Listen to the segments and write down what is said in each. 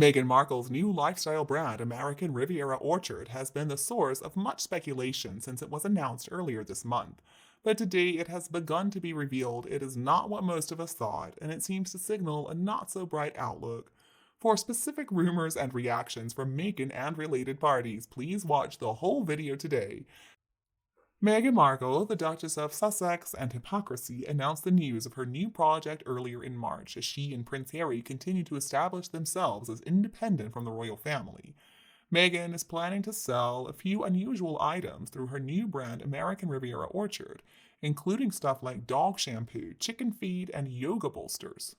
Meghan Markle's new lifestyle brand, American Riviera Orchard, has been the source of much speculation since it was announced earlier this month. But today it has begun to be revealed it is not what most of us thought, and it seems to signal a not so bright outlook. For specific rumors and reactions from Meghan and related parties, please watch the whole video today. Meghan Markle, the Duchess of Sussex and Hypocrisy, announced the news of her new project earlier in March as she and Prince Harry continue to establish themselves as independent from the royal family. Meghan is planning to sell a few unusual items through her new brand American Riviera Orchard, including stuff like dog shampoo, chicken feed, and yoga bolsters.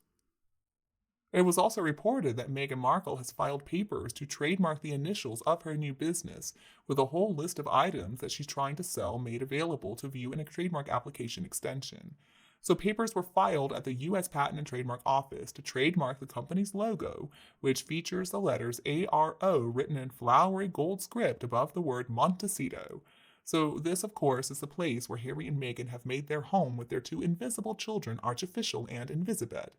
It was also reported that Meghan Markle has filed papers to trademark the initials of her new business, with a whole list of items that she's trying to sell made available to view in a trademark application extension. So papers were filed at the U.S. Patent and Trademark Office to trademark the company's logo, which features the letters ARO written in flowery gold script above the word Montecito. So this, of course, is the place where Harry and Meghan have made their home with their two invisible children, Artificial and Invisibed.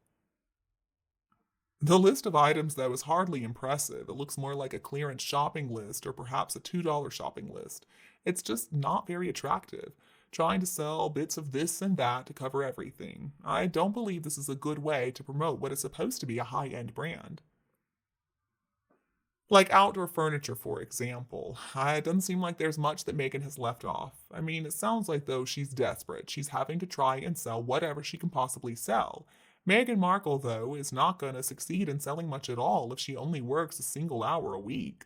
The list of items, though, is hardly impressive. It looks more like a clearance shopping list or perhaps a $2 shopping list. It's just not very attractive, trying to sell bits of this and that to cover everything. I don't believe this is a good way to promote what is supposed to be a high-end brand. Like outdoor furniture, for example. It doesn't seem like there's much that Meghan has left off. I mean, it sounds like, though, she's desperate. She's having to try and sell whatever she can possibly sell. Meghan Markle, though, is not going to succeed in selling much at all if she only works a single hour a week.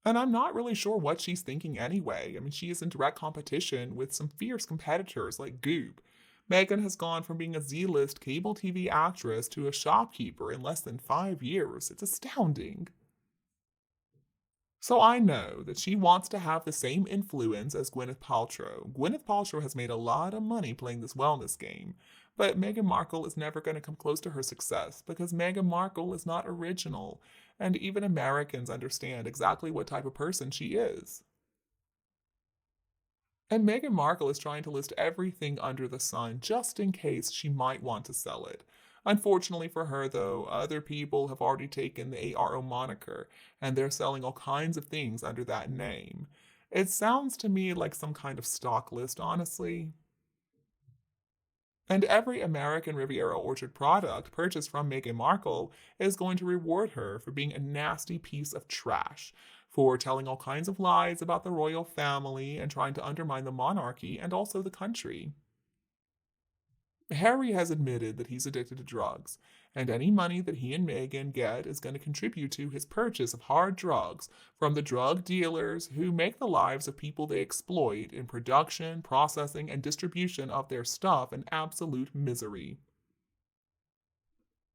And I'm not really sure what she's thinking anyway. I mean, she is in direct competition with some fierce competitors like Goop. Meghan has gone from being a Z-list cable TV actress to a shopkeeper in less than 5 years. It's astounding. So I know that she wants to have the same influence as Gwyneth Paltrow. Gwyneth Paltrow has made a lot of money playing this wellness game, but Meghan Markle is never going to come close to her success because Meghan Markle is not original, and even Americans understand exactly what type of person she is. And Meghan Markle is trying to list everything under the sun just in case she might want to sell it. Unfortunately for her, though, other people have already taken the ARO moniker, and they're selling all kinds of things under that name. It sounds to me like some kind of stock list, honestly. And every American Riviera Orchard product purchased from Meghan Markle is going to reward her for being a nasty piece of trash, for telling all kinds of lies about the royal family and trying to undermine the monarchy and also the country. Harry has admitted that he's addicted to drugs, and any money that he and Meghan get is going to contribute to his purchase of hard drugs from the drug dealers who make the lives of people they exploit in production, processing, and distribution of their stuff an absolute misery.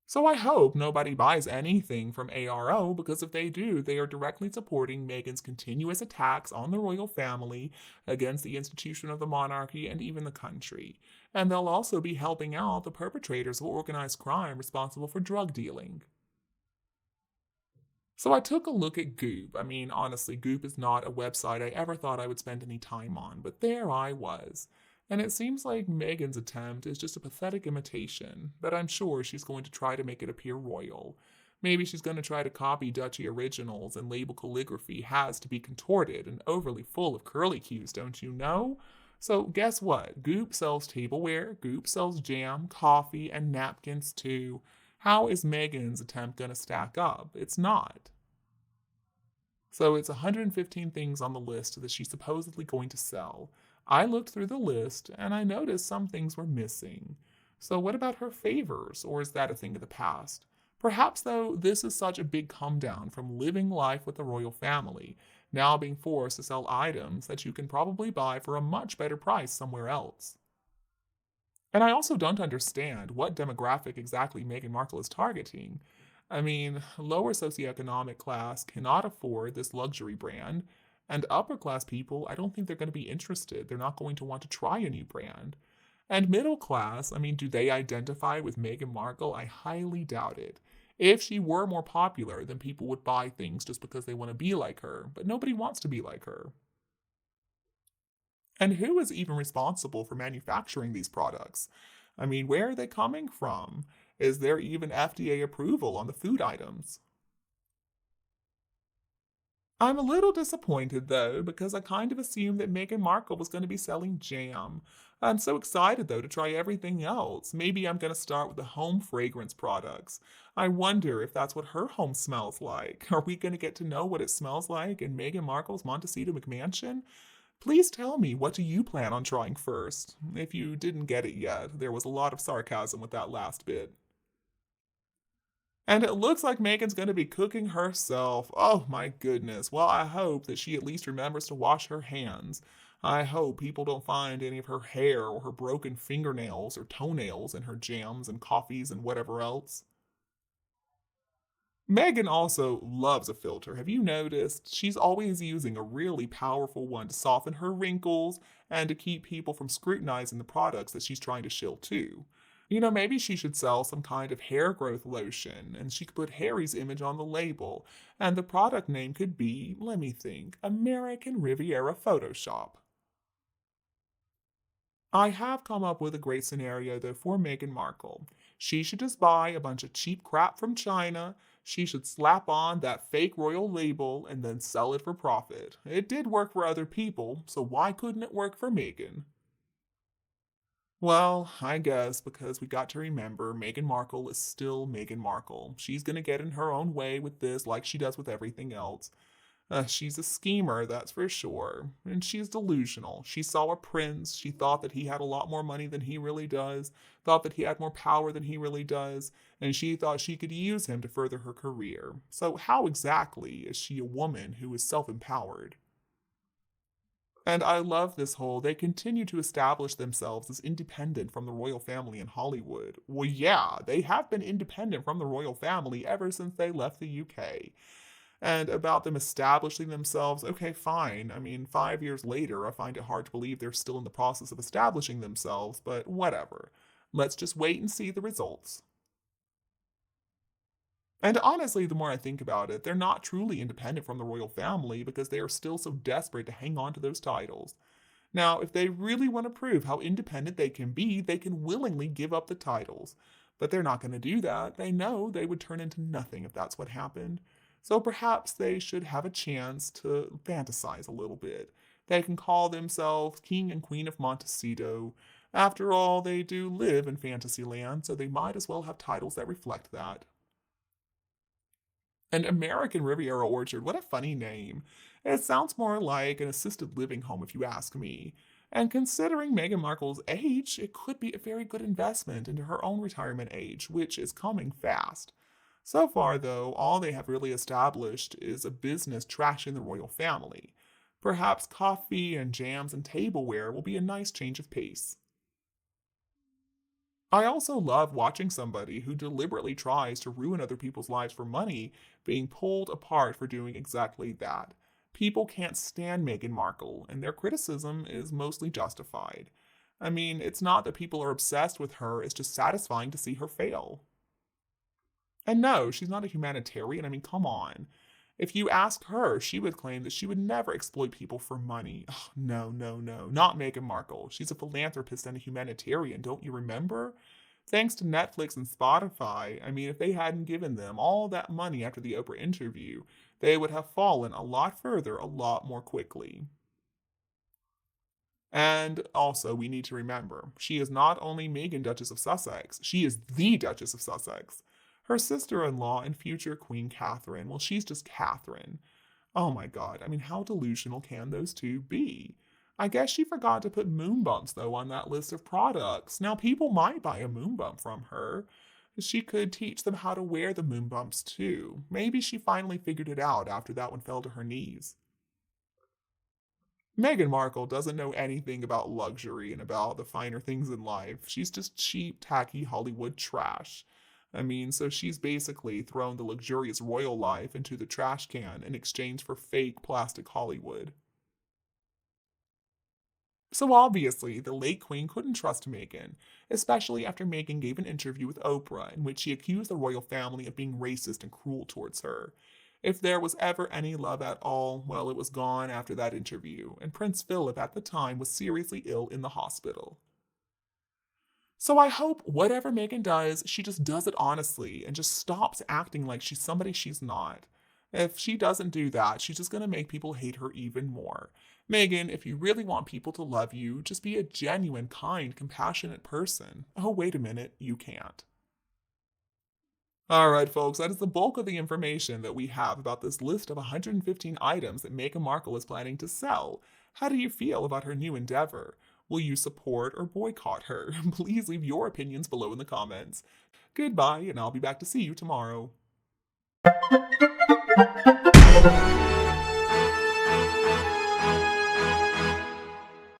So I hope nobody buys anything from ARO because if they do, they are directly supporting Meghan's continuous attacks on the royal family, against the institution of the monarchy, and even the country. And they'll also be helping out the perpetrators of organized crime responsible for drug dealing. So I took a look at Goop. I mean, honestly, Goop is not a website I ever thought I would spend any time on, but there I was. And it seems like Meghan's attempt is just a pathetic imitation, but I'm sure she's going to try to make it appear royal. Maybe she's going to try to copy Duchy originals and label calligraphy has to be contorted and overly full of curlicues, don't you know? So guess what? Goop sells tableware, Goop sells jam, coffee, and napkins too. How is Meghan's attempt going to stack up? It's not. So it's 115 things on the list that she's supposedly going to sell. I looked through the list and I noticed some things were missing. So what about her favors, or is that a thing of the past? Perhaps, though, this is such a big come down from living life with the royal family, now being forced to sell items that you can probably buy for a much better price somewhere else. And I also don't understand what demographic exactly Meghan Markle is targeting. I mean, lower socioeconomic class cannot afford this luxury brand, and upper class people, I don't think they're going to be interested. They're not going to want to try a new brand. And middle class, I mean, do they identify with Meghan Markle? I highly doubt it. If she were more popular, then people would buy things just because they want to be like her, but nobody wants to be like her. And who is even responsible for manufacturing these products? I mean, where are they coming from? Is there even FDA approval on the food items? I'm a little disappointed though, because I kind of assumed that Meghan Markle was going to be selling jam. I'm so excited though to try everything else. Maybe I'm going to start with the home fragrance products. I wonder if that's what her home smells like. Are we going to get to know what it smells like in Meghan Markle's Montecito McMansion? Please tell me, what do you plan on trying first? If you didn't get it yet, there was a lot of sarcasm with that last bit. And it looks like Megan's going to be cooking herself. Oh my goodness. Well, I hope that she at least remembers to wash her hands. I hope people don't find any of her hair or her broken fingernails or toenails in her jams and coffees and whatever else. Megan also loves a filter. Have you noticed? She's always using a really powerful one to soften her wrinkles and to keep people from scrutinizing the products that she's trying to shill too. Maybe she should sell some kind of hair growth lotion and she could put Harry's image on the label. And the product name could be, let me think, American Riviera Photoshop. I have come up with a great scenario though for Meghan Markle. She should just buy a bunch of cheap crap from China. She should slap on that fake royal label and then sell it for profit. It did work for other people, so why couldn't it work for Meghan? Well, I guess because we got to remember Meghan Markle is still Meghan Markle. She's going to get in her own way with this, like she does with everything else. She's a schemer, that's for sure. And she's delusional. She saw a prince. She thought that he had a lot more money than he really does, thought that he had more power than he really does, and she thought she could use him to further her career. So, how exactly is she a woman who is self empowered? And I love this whole, they continue to establish themselves as independent from the royal family in Hollywood. Well, yeah, they have been independent from the royal family ever since they left the UK. And about them establishing themselves, okay, fine. I mean, 5 years later, I find it hard to believe they're still in the process of establishing themselves, but whatever. Let's just wait and see the results. And honestly, the more I think about it, they're not truly independent from the royal family because they are still so desperate to hang on to those titles. Now, if they really want to prove how independent they can willingly give up the titles. But they're not going to do that. They know they would turn into nothing if that's what happened. So perhaps they should have a chance to fantasize a little bit. They can call themselves King and Queen of Montecito. After all, they do live in Fantasyland, so they might as well have titles that reflect that. An American Riviera Orchard, what a funny name. It sounds more like an assisted living home if you ask me. And considering Meghan Markle's age, it could be a very good investment into her own retirement age, which is coming fast. So far, though, all they have really established is a business trashing the royal family. Perhaps coffee and jams and tableware will be a nice change of pace. I also love watching somebody who deliberately tries to ruin other people's lives for money being pulled apart for doing exactly that. People can't stand Meghan Markle, and their criticism is mostly justified. I mean, it's not that people are obsessed with her, it's just satisfying to see her fail. And no, she's not a humanitarian. I mean, come on. If you ask her, she would claim that she would never exploit people for money. Oh, no, no, no, not Meghan Markle. She's a philanthropist and a humanitarian, don't you remember? Thanks to Netflix and Spotify, I mean, if they hadn't given them all that money after the Oprah interview, they would have fallen a lot further a lot more quickly. And also, we need to remember, she is not only Meghan, Duchess of Sussex, she is the Duchess of Sussex. Her sister in law and future Queen Catherine, well, she's just Catherine. Oh my god, I mean, how delusional can those two be? I guess she forgot to put moon bumps, though, on that list of products. Now, people might buy a moon bump from her. She could teach them how to wear the moon bumps, too. Maybe she finally figured it out after that one fell to her knees. Meghan Markle doesn't know anything about luxury and about the finer things in life. She's just cheap, tacky Hollywood trash. I mean, so she's basically thrown the luxurious royal life into the trash can in exchange for fake plastic Hollywood. So obviously, the late Queen couldn't trust Meghan, especially after Meghan gave an interview with Oprah in which she accused the royal family of being racist and cruel towards her. If there was ever any love at all, well, it was gone after that interview, and Prince Philip at the time was seriously ill in the hospital. So I hope whatever Meghan does, she just does it honestly and just stops acting like she's somebody she's not. If she doesn't do that, she's just going to make people hate her even more. Meghan, if you really want people to love you, just be a genuine, kind, compassionate person. Oh, wait a minute, you can't. All right, folks, that is the bulk of the information that we have about this list of 115 items that Meghan Markle is planning to sell. How do you feel about her new endeavor? Will you support or boycott her? Please leave your opinions below in the comments. Goodbye, and I'll be back to see you tomorrow.